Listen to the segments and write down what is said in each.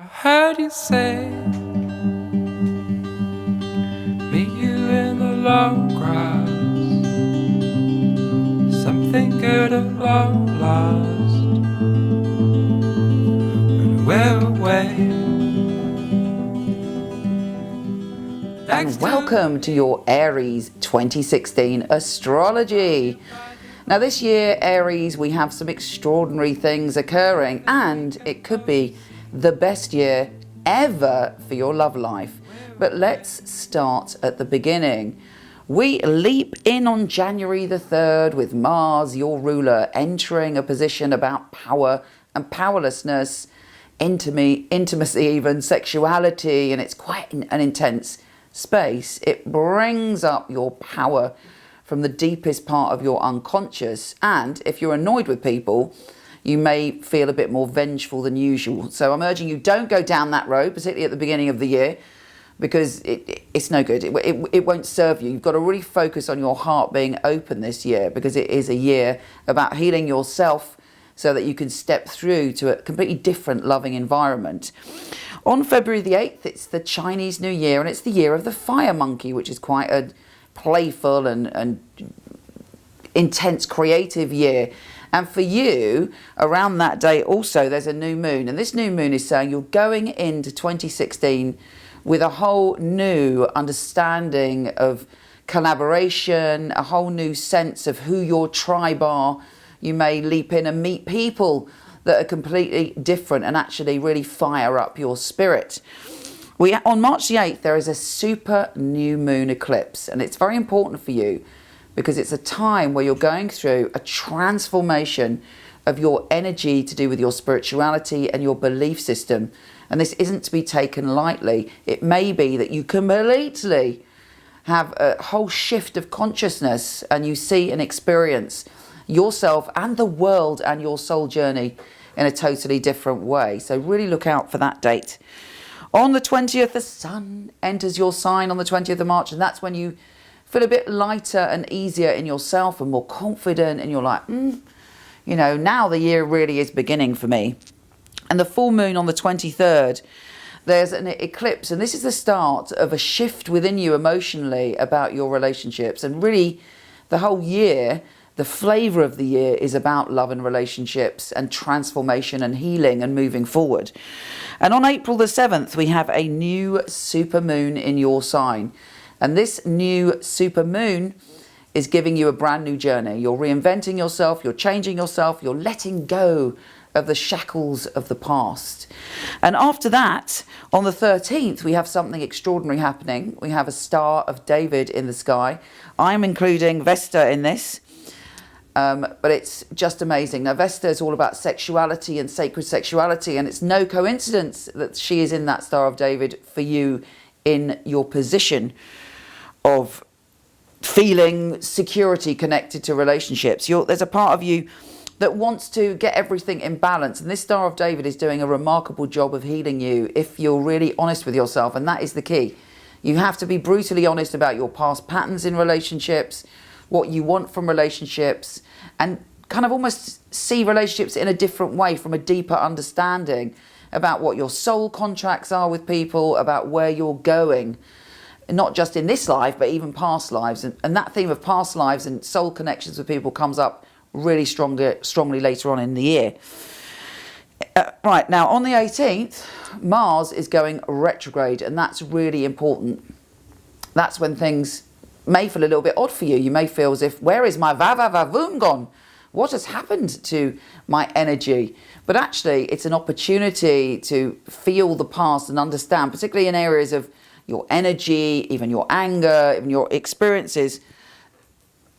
I heard you say, meet you in the long grass. Something good at long last. And we're away. And welcome to your Aries 2016 astrology. Now this year, Aries, we have some extraordinary things occurring, and it could be the best year ever for your love life. But let's start at the beginning. We leap in on January the 3rd with Mars, your ruler, entering a position about power and powerlessness, intimacy, even sexuality, and it's quite an intense space. It brings up your power from the deepest part of your unconscious, and if you're annoyed with people, you may feel a bit more vengeful than usual. So I'm urging you, don't go down that road, particularly at the beginning of the year, because it's no good. It won't serve you. You've got to really focus on your heart being open this year, because it is a year about healing yourself so that you can step through to a completely different loving environment. On February the 8th, it's the Chinese New Year, and it's the year of the fire monkey, which is quite a playful and intense creative year. And for you, around that day also, there's a new moon. And this new moon is saying you're going into 2016 with a whole new understanding of collaboration, a whole new sense of who your tribe are. You may leap in and meet people that are completely different and actually really fire up your spirit. On March the 8th, there is a super new moon eclipse. And it's very important for you, because it's a time where you're going through a transformation of your energy to do with your spirituality and your belief system. And this isn't to be taken lightly. It may be that you completely have a whole shift of consciousness, and you see and experience yourself and the world and your soul journey in a totally different way. So really look out for that date. On the 20th, the sun enters your sign on the 20th of March, and that's when you feel a bit lighter and easier in yourself and more confident, and you're like, you know, now the year really is beginning for me. And the full moon on the 23rd, there's an eclipse, and this is the start of a shift within you emotionally about your relationships. And really, the whole year, the flavour of the year is about love and relationships and transformation and healing and moving forward. And on April the 7th, we have a new supermoon in your sign. And this new supermoon is giving you a brand new journey. You're reinventing yourself, you're changing yourself, you're letting go of the shackles of the past. And after that, on the 13th, we have something extraordinary happening. We have a Star of David in the sky. I'm including Vesta in this, but it's just amazing. Now, Vesta is all about sexuality and sacred sexuality, and it's no coincidence that she is in that Star of David for you in your position of feeling security connected to relationships. There's a part of you that wants to get everything in balance, and this Star of David is doing a remarkable job of healing you if you're really honest with yourself, and that is the key. You have to be brutally honest about your past patterns in relationships, what you want from relationships, and kind of almost see relationships in a different way, from a deeper understanding about what your soul contracts are with people, about where you're going, not just in this life, but even past lives. And that theme of past lives and soul connections with people comes up really strongly later on in the year. Right, now on the 18th, Mars is going retrograde, and that's really important. That's when things may feel a little bit odd for you. You may feel as if, where is my va-va-va-voom gone? What has happened to my energy? But actually, it's an opportunity to feel the past and understand, particularly in areas of your energy, even your anger, even your experiences,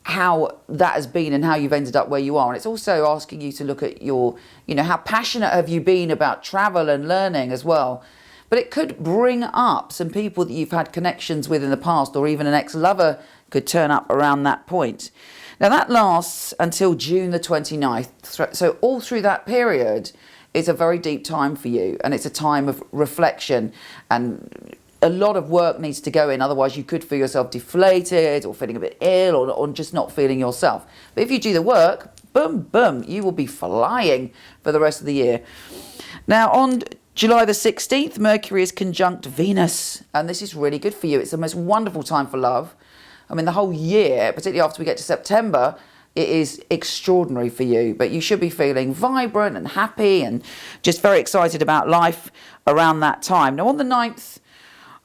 how that has been and how you've ended up where you are. And it's also asking you to look at your, how passionate have you been about travel and learning as well. But it could bring up some people that you've had connections with in the past, or even an ex-lover could turn up around that point. Now that lasts until June the 29th. So all through that period, it's a very deep time for you, and it's a time of reflection, and a lot of work needs to go in. Otherwise you could feel yourself deflated or feeling a bit ill, or just not feeling yourself. But if you do the work, boom, boom, you will be flying for the rest of the year. Now on July the 16th, Mercury is conjunct Venus, and this is really good for you. It's the most wonderful time for love. I mean, the whole year, particularly after we get to September, it is extraordinary for you, but you should be feeling vibrant and happy and just very excited about life around that time. Now, on the 9th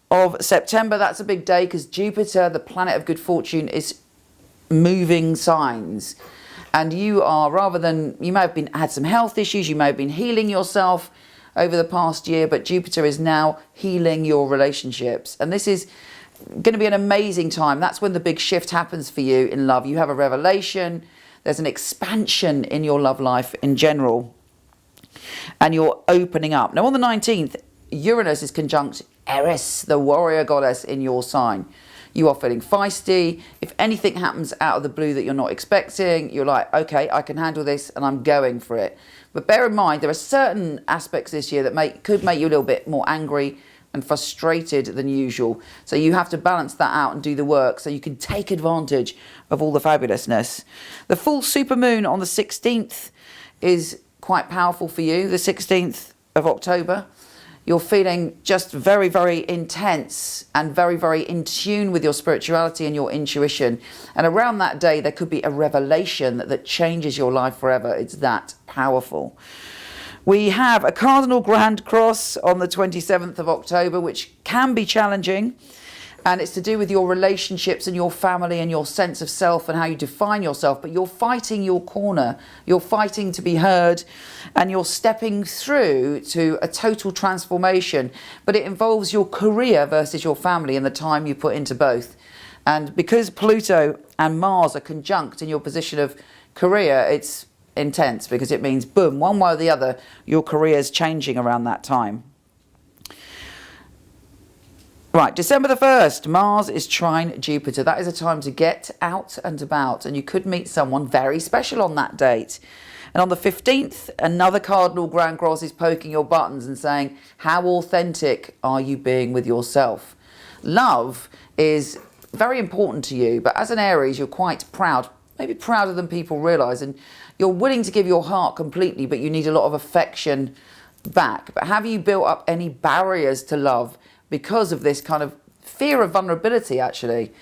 of September, that's a big day because Jupiter, the planet of good fortune, is moving signs. And you are, rather than, you may have had some health issues, you may have been healing yourself over the past year, but Jupiter is now healing your relationships. And this is going to be an amazing time. That's when the big shift happens for you in love. You have a revelation, there's an expansion in your love life in general, and you're opening up. Now on the 19th, Uranus is conjunct Eris, the warrior goddess in your sign. You are feeling feisty. If anything happens out of the blue that you're not expecting, you're like, okay, I can handle this and I'm going for it. But bear in mind, there are certain aspects this year that could make you a little bit more angry and frustrated than usual. So you have to balance that out and do the work so you can take advantage of all the fabulousness. The full supermoon on the 16th is quite powerful for you, the 16th of October. You're feeling just very, very intense and very, very in tune with your spirituality and your intuition. And around that day, there could be a revelation that changes your life forever. It's that powerful. We have a Cardinal Grand Cross on the 27th of October, which can be challenging. And it's to do with your relationships and your family and your sense of self and how you define yourself. But you're fighting your corner. You're fighting to be heard. And you're stepping through to a total transformation. But it involves your career versus your family and the time you put into both. And because Pluto and Mars are conjunct in your position of career, it's intense because it means, boom, one way or the other, your career is changing around that time. Right, December the 1st, Mars is trine Jupiter. That is a time to get out and about, and you could meet someone very special on that date. And on the 15th, another Cardinal Grand Cross is poking your buttons and saying, how authentic are you being with yourself? Love is very important to you, but as an Aries, you're quite proud, maybe prouder than people realise, and you're willing to give your heart completely, but you need a lot of affection back. But have you built up any barriers to love because of this kind of fear of vulnerability, actually?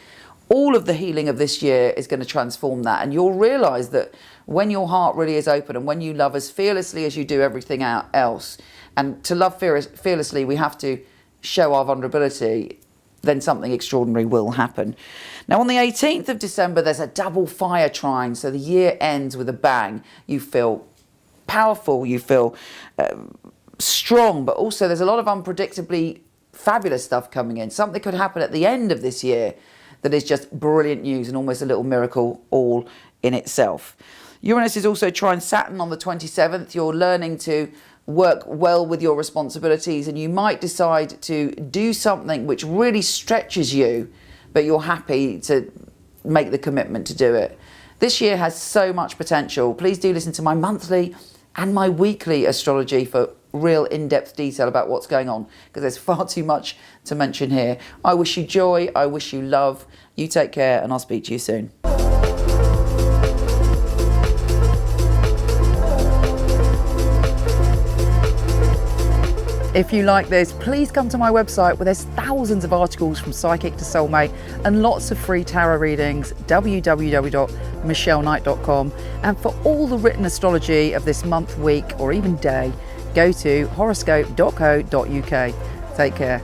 All of the healing of this year is going to transform that. And you'll realise that when your heart really is open and when you love as fearlessly as you do everything else, and to love fearlessly, we have to show our vulnerability, then something extraordinary will happen. Now, on the 18th of December, there's a double fire trine. So the year ends with a bang. You feel powerful, you feel strong, but also there's a lot of unpredictably fabulous stuff coming in. Something could happen at the end of this year that is just brilliant news and almost a little miracle all in itself. Uranus is also trine Saturn on the 27th. You're learning to work well with your responsibilities, and you might decide to do something which really stretches you, but you're happy to make the commitment to do it. This year has so much potential. Please do listen to my monthly and my weekly astrology for real in-depth detail about what's going on, because there's far too much to mention here. I wish you joy, I wish you love. You take care, and I'll speak to you soon. If you like this, please come to my website where there's thousands of articles from psychic to soulmate and lots of free tarot readings, www.michelleknight.com. And for all the written astrology of this month, week, or even day, go to horoscope.co.uk. Take care.